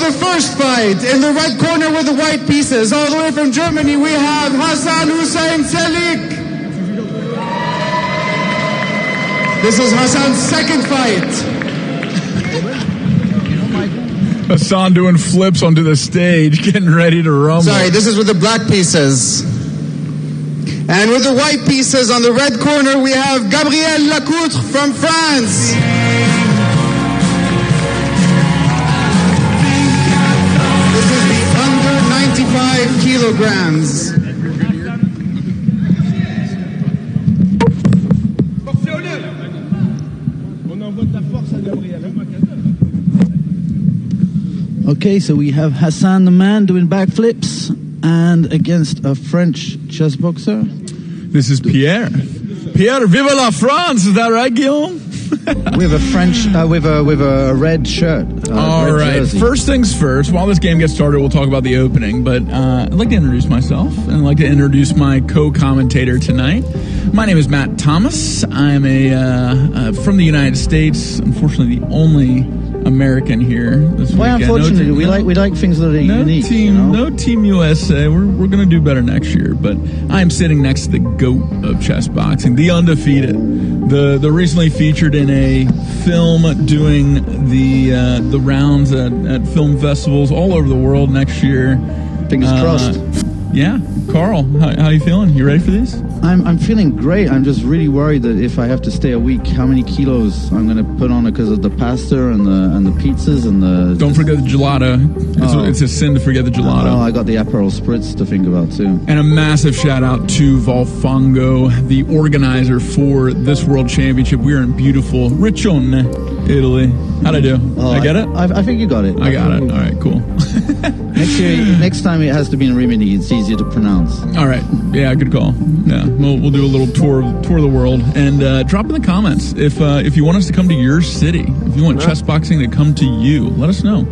the first fight, in the red corner with the white pieces, all the way from Germany, we have Hasan Celik. This is Hasan's second fight. Hasan doing flips onto the stage, getting ready to rumble. Sorry, this is with the black pieces. And with the white pieces on the red corner, we have Gabriel Lacroute from France. This is the under 95 kilograms. Okay, so we have Hasan the man doing backflips and against a French chess boxer. This is Pierre. Pierre, vive la France! Is that right, Guillaume? With a French, with a red shirt. All red right. jersey. First things first. While this game gets started, we'll talk about the opening. But I'd like to introduce myself, and I'd like to introduce my co-commentator tonight. My name is Matt Thomas. I'm from the United States. Unfortunately, the only American here this weekend. Well, unfortunately, we like things that are unique. No Team USA. We're going to do better next year. But I'm sitting next to the GOAT of chess boxing, the undefeated, the recently featured in a film doing the rounds at film festivals all over the world next year. Fingers crossed. Yeah, Carl, how you feeling? You ready for these? I'm feeling great. I'm just really worried that if I have to stay a week, how many kilos I'm going to put on it because of the pasta and the pizzas and the. Don't forget the gelato. It's a sin to forget the gelato. Oh, I got the Aperol Spritz to think about too. And a massive shout out to Volfango, the organizer for this World Championship. We are in beautiful Riccione, Italy. How'd I do? I get it? I think you got it. I got it. All right, cool. Next time it has to be in Rimini. It's easier to pronounce. All right. Yeah, good call. Yeah, we'll do a little tour of the world, and drop in the comments if you want us to come to your city, if you want chess boxing to come to you, let us know.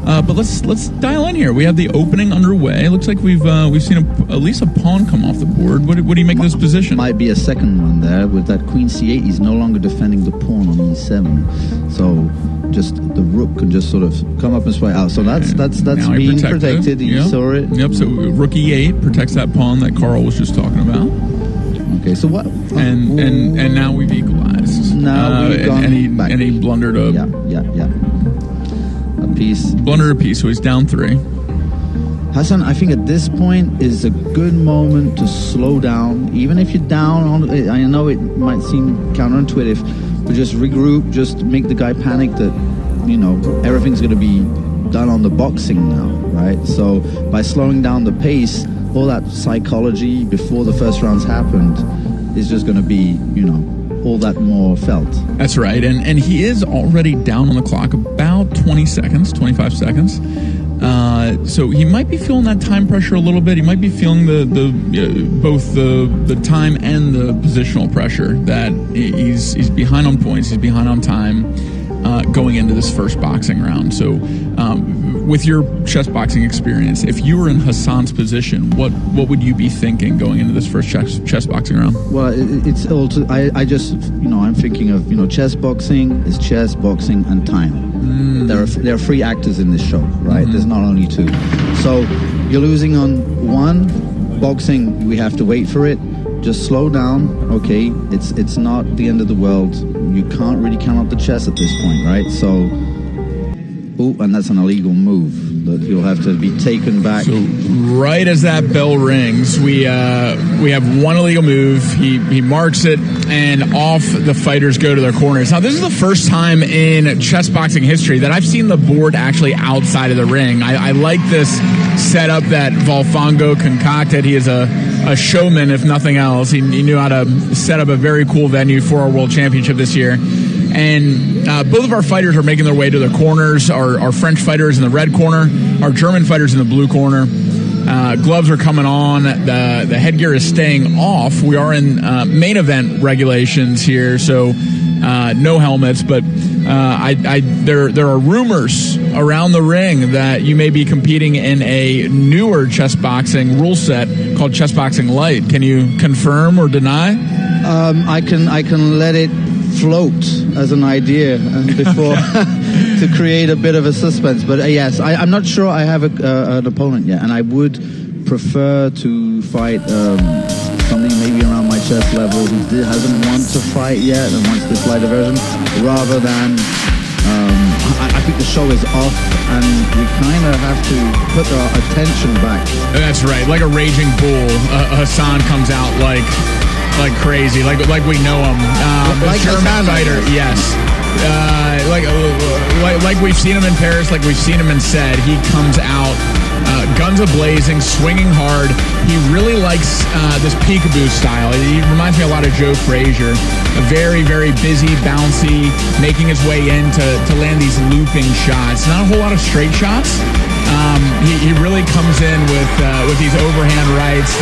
But let's dial in here. We have the opening underway. It looks like we've seen at least a pawn come off the board. What do you make of this position? Might be a second one there with that Queen C8. He's no longer defending the pawn on E7, so just the rook can just sort of come up and sway out. So that's being protected. You saw it. Yep. So rook E8 protects that pawn that Carl was just talking about. Okay. So what? And now we've equalized. Now we've gone back. And he blundered a. Yeah. A piece. Blundered a piece, so he's down 3. Hasan, I think at this point is a good moment to slow down. Even if you're down, I know it might seem counterintuitive, but just regroup, just make the guy panic that, everything's going to be done on the boxing now, right? So by slowing down the pace, all that psychology before the first rounds happened is just going to be, all that more felt. That's right, and he is already down on the clock about 25 seconds. So he might be feeling that time pressure a little bit. He might be feeling both the time and the positional pressure that he's behind on points, he's behind on time going into this first boxing round. So with your chess boxing experience, if you were in Hasan's position, what would you be thinking going into this first chess boxing round? Well, it's all I'm thinking of, chess boxing is chess, boxing, and time. There are 3 actors in this show, right? There's not only 2. So you're losing on 1. Boxing, we have to wait for it. Just slow down, okay? It's not the end of the world. You can't really count up the chess at this point, right? So, and that's an illegal move that you'll have to be taken back. So right as that bell rings, we have one illegal move. He marks it, and off the fighters go to their corners. Now, this is the first time in chess boxing history that I've seen the board actually outside of the ring. I like this setup that Volfango concocted. He is a showman, if nothing else. He knew how to set up a very cool venue for our World Championship this year. And both of our fighters are making their way to their corners. Our French fighter is in the red corner. Our German fighter is in the blue corner. Gloves are coming on. The headgear is staying off. We are in main event regulations here, so no helmets. But there are rumors around the ring that you may be competing in a newer chess boxing rule set called Chess Boxing Light. Can you confirm or deny? I can let it float as an idea before to create a bit of a suspense. But yes, I'm not sure I have an opponent yet, and I would prefer to fight something maybe around my chess level who hasn't won to fight yet and wants this lighter version, rather than I think the show is off and we kind of have to put our attention back. That's right, like a raging bull. Hasan comes out like crazy, like we know him. Like German Hasan, fighter, yes. Like we've seen him in Paris, like we've seen him in SED. He comes out guns a-blazing, swinging hard. He really likes this peekaboo style. He reminds me a lot of Joe Frazier. A very, very busy, bouncy, making his way in to land these looping shots. Not a whole lot of straight shots. He really comes in with these overhand rights,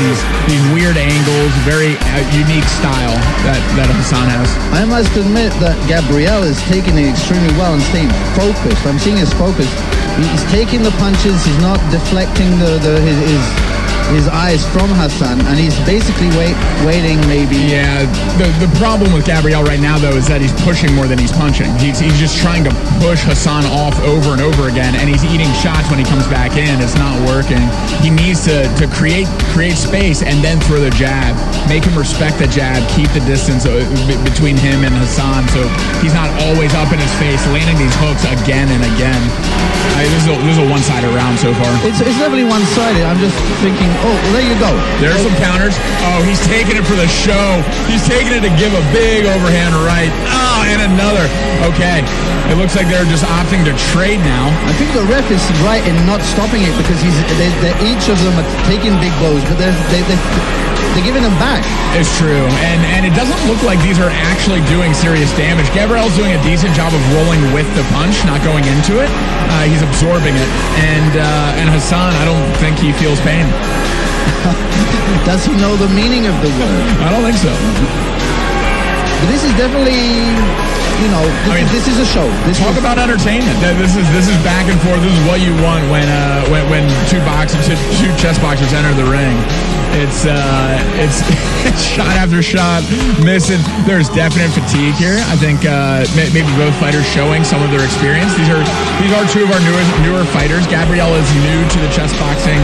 these weird angles, very unique style that Hasan has. I must admit that Gabriel is taking it extremely well and staying focused. I'm seeing his focus. He's taking the punches. He's not deflecting his eyes from Hasan, and he's basically waiting maybe. Yeah, the problem with Gabriel right now, though, is that he's pushing more than he's punching. He's just trying to push Hasan off over and over again, and he's eating shots when he comes back in. It's not working. He needs to create space and then throw the jab. Make him respect the jab. Keep the distance between him and Hasan, so he's not always up in his face, landing these hooks again and again. This is a one-sided round so far. It's definitely one-sided. I'm just thinking, oh, well, there you go. There's some counters. Oh, he's taking it for the show. He's taking it to give a big overhand right. Oh, and another. Okay. It looks like they're just opting to trade now. I think the ref is right in not stopping it because each of them are taking big blows, but they're giving them back. It's true. And it doesn't look like these are actually doing serious damage. Gabriel's doing a decent job of rolling with the punch, not going into it. He's absorbing it. And Hasan, I don't think he feels pain. Does he know the meaning of the word? I don't think so. But this is definitely, this is a show. Talk about entertainment. This is back and forth. This is what you want when two chess boxers enter the ring. It's shot after shot, missing. There's definite fatigue here. I think maybe both fighters showing some of their experience. These are two of our newer fighters. Gabriel is new to the Chessboxing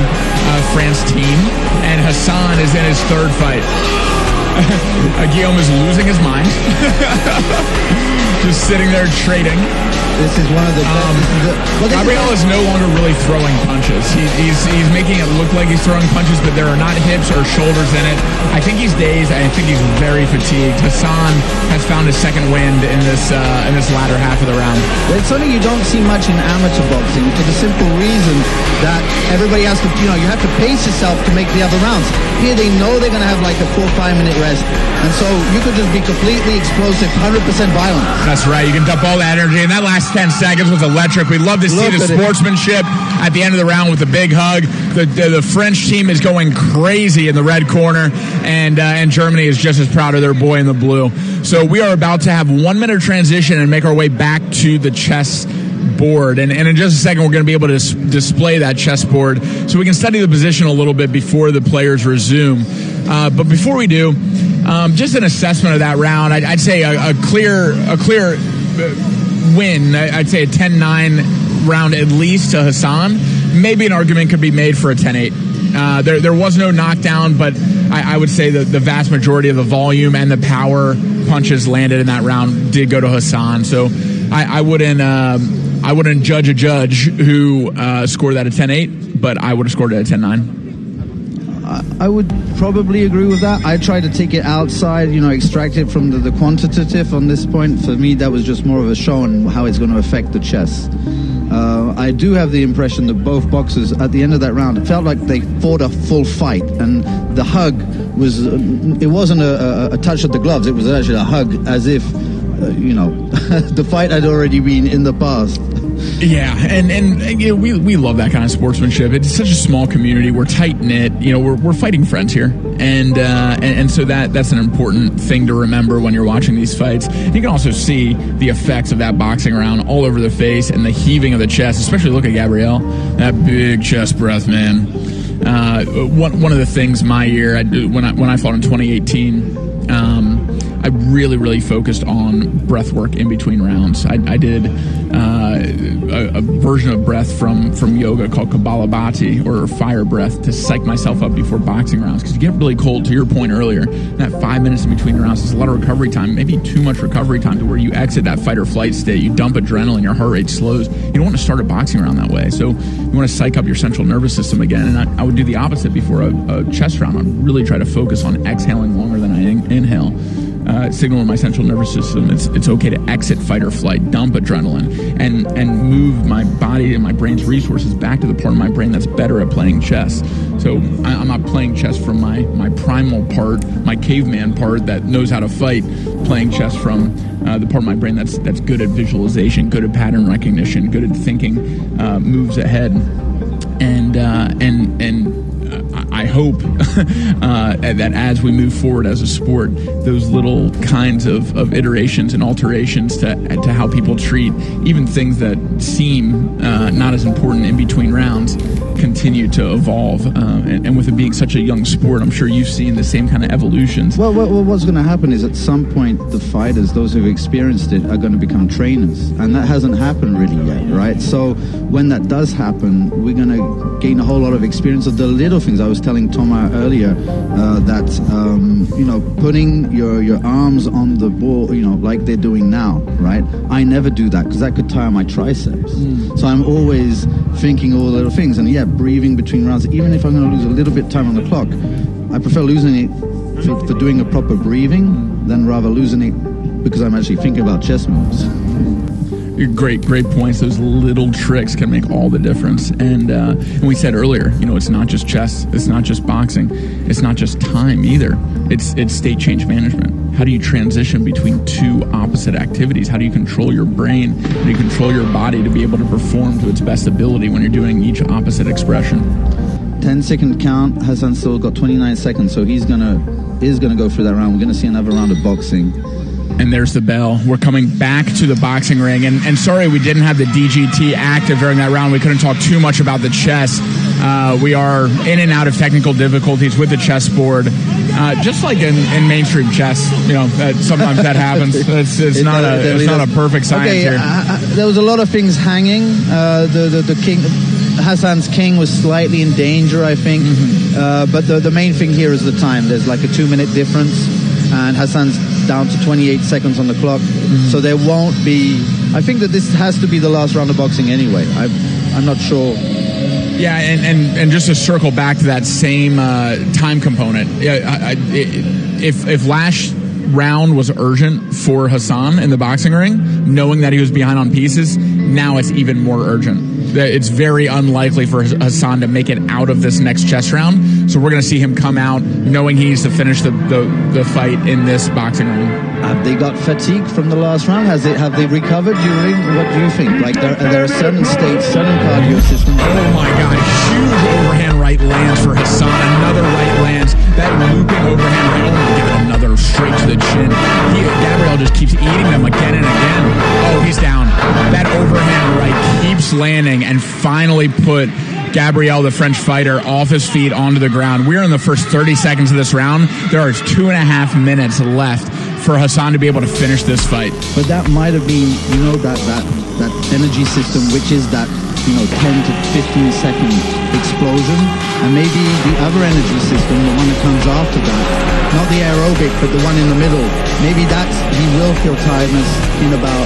France team, and Hasan is in his third fight. Guillaume is losing his mind. Just sitting there trading. This is one of the best. Gabriel is no longer really throwing punches. He's making it look like he's throwing punches, but there are not hips or shoulders in it. I think he's dazed. I think he's very fatigued. Hasan has found his second wind in this latter half of the round. It's something you don't see much in amateur boxing for the simple reason that everybody has to, you have to pace yourself to make the other rounds. Here they know they're going to have like a 4 or 5 minute rest, and so you could just be completely explosive, 100% violent. That's right. You can dump all that energy, and that last 10 seconds was electric. We love to see the sportsmanship at the end of the round with a big hug. The French team is going crazy in the red corner, and Germany is just as proud of their boy in the blue. So we are about to have 1 minute transition and make our way back to the chess board, and in just a second we're going to be able to display that chessboard so we can study the position a little bit before the players resume. But before we do, just an assessment of that round. I'd say a clear win. I'd say a 10-9 round at least to Hasan. Maybe an argument could be made for a 10-8. There was no knockdown, but I would say that the vast majority of the volume and the power punches landed in that round did go to Hasan. So I wouldn't judge a judge who scored that a 10-8, but I would have scored it a 10-9. I would probably agree with that. I tried to take it outside, extract it from the quantitative on this point. For me, that was just more of a show on how it's going to affect the chess. I do have the impression that both boxers, at the end of that round, it felt like they fought a full fight, and the hug it wasn't a touch of the gloves, it was actually a hug as if, the fight had already been in the past. Yeah, and we love that kind of sportsmanship. It's such a small community. We're tight knit. We're fighting friends here, and so that's an important thing to remember when you're watching these fights. You can also see the effects of that boxing round all over the face and the heaving of the chest. Especially look at Gabriel, that big chest breath, man. One of the things my year when I fought in 2018. I really focused on breath work in between rounds. I did a version of breath from yoga called Kapalabhati, or fire breath, to psych myself up before boxing rounds, because you get really cold. To your point earlier, that 5 minutes in between rounds is a lot of recovery time, maybe too much recovery time, to where you exit that fight or flight state, you dump adrenaline, your heart rate slows. You don't want to start a boxing round that way, so you want to psych up your central nervous system again. And I would do the opposite before a chess round. I'd really try to focus on exhaling longer than I inhale. Signaling my central nervous system it's okay to exit fight or flight, dump adrenaline, and move my body and my brain's resources back to the part of my brain that's better at playing chess. So I'm not playing chess from my primal part, my caveman part that knows how to fight, playing chess from the part of my brain that's good at visualization, good at pattern recognition, good at thinking moves ahead. And I hope that as we move forward as a sport, those little kinds of iterations and alterations to how people treat even things that seem not as important in between rounds continue to evolve. And with it being such a young sport, I'm sure you've seen the same kind of evolutions. Well, what's going to happen is at some point the fighters, those who've experienced it, are going to become trainers. And that hasn't happened really yet, right? So when that does happen, we're going to gain a whole lot of experience of the little things. I was telling Thomas earlier that, putting your arms on the ball, like they're doing now, right? I never do that because that could tire my triceps. So I'm always thinking all the little things. And yeah, breathing between rounds, even if I'm going to lose a little bit of time on the clock, I prefer losing it for doing a proper breathing than rather losing it because I'm actually thinking about chess moves. Great points. Those little tricks can make all the difference. And we said earlier, it's not just chess, it's not just boxing, it's not just time either. It's state change management. How do you transition between two opposite activities? How do you control your brain? How do you control your body to be able to perform to its best ability when you're doing each opposite expression? 10-second count. Hasan still got 29 seconds, so is gonna go through that round. We're gonna see another round of boxing. And there's the bell. We're coming back to the boxing ring. And sorry we didn't have the DGT active during that round. We couldn't talk too much about the chess. We are in and out of technical difficulties with the chessboard. Just like in mainstream chess, sometimes that happens. It's not a perfect science here. There was a lot of things hanging. The king, Hasan's king, was slightly in danger, I think. But the main thing here is the time. There's like a 2-minute difference, and Hasan's down to 28 seconds on the clock. So there won't be. I think that this has to be the last round of boxing anyway. I'm not sure. Yeah, and just to circle back to that same time component, if last round was urgent for Hasan in the boxing ring, knowing that he was behind on pieces, now it's even more urgent. It's very unlikely for Hasan to make it out of this next chess round, so we're going to see him come out knowing he needs to finish the fight in this boxing round. Have they got fatigue from the last round? Have they recovered during? What do you think? Like there are certain states, certain cardio systems. Oh my God! Huge overhand right lands for Hasan. Another right lands. That looping overhand right. Oh, give it another straight to the chin. Gabriel just keeps eating them again and again. Oh, he's down. That overhand right keeps landing and finally put Gabriel, the French fighter, off his feet onto the ground. We're in the first 30 seconds of this round. There are 2.5 minutes left for Hasan to be able to finish this fight. But that might have been, that energy system, which is that, 10 to 15 second explosion. And maybe the other energy system, the one that comes after that, not the aerobic, but the one in the middle, maybe he will feel tiredness in about...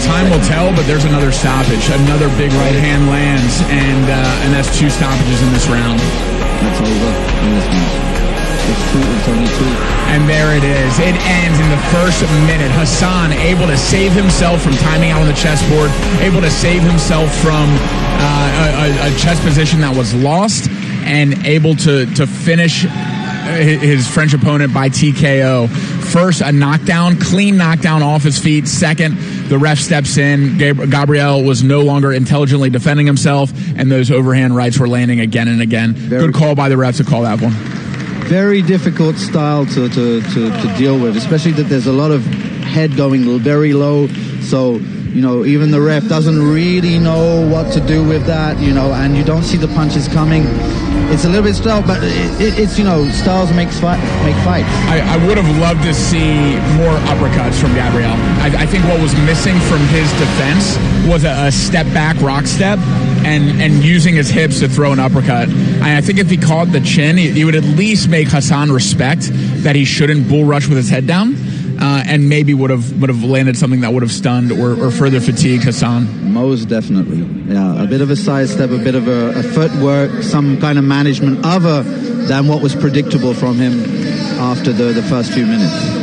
time will tell, but there's another stoppage. Another big right hand lands, and that's 2 stoppages in this round. That's over in this match. It's only 2. And there it is. It ends in the first minute. Hasan able to save himself from timing out on the chessboard, able to save himself from a chess position that was lost, and able to finish his French opponent by TKO. First, a knockdown, clean knockdown off his feet. Second, the ref steps in. Gabriel was no longer intelligently defending himself, and those overhand rights were landing again and again. Good call by the ref to call that one. Very difficult style to deal with, especially that there's a lot of head going very low. So even the ref doesn't really know what to do with that, and you don't see the punches coming. It's a little bit style, but it's styles make fights. I would have loved to see more uppercuts from Gabriel. I think what was missing from his defense was a step back rock step and using his hips to throw an uppercut. I think if he caught the chin, he would at least make Hasan respect that he shouldn't bull rush with his head down, and maybe would have landed something that would have stunned or further fatigued Hasan. Most definitely. Yeah, a bit of a sidestep, a bit of a footwork, some kind of management other than what was predictable from him after the first few minutes.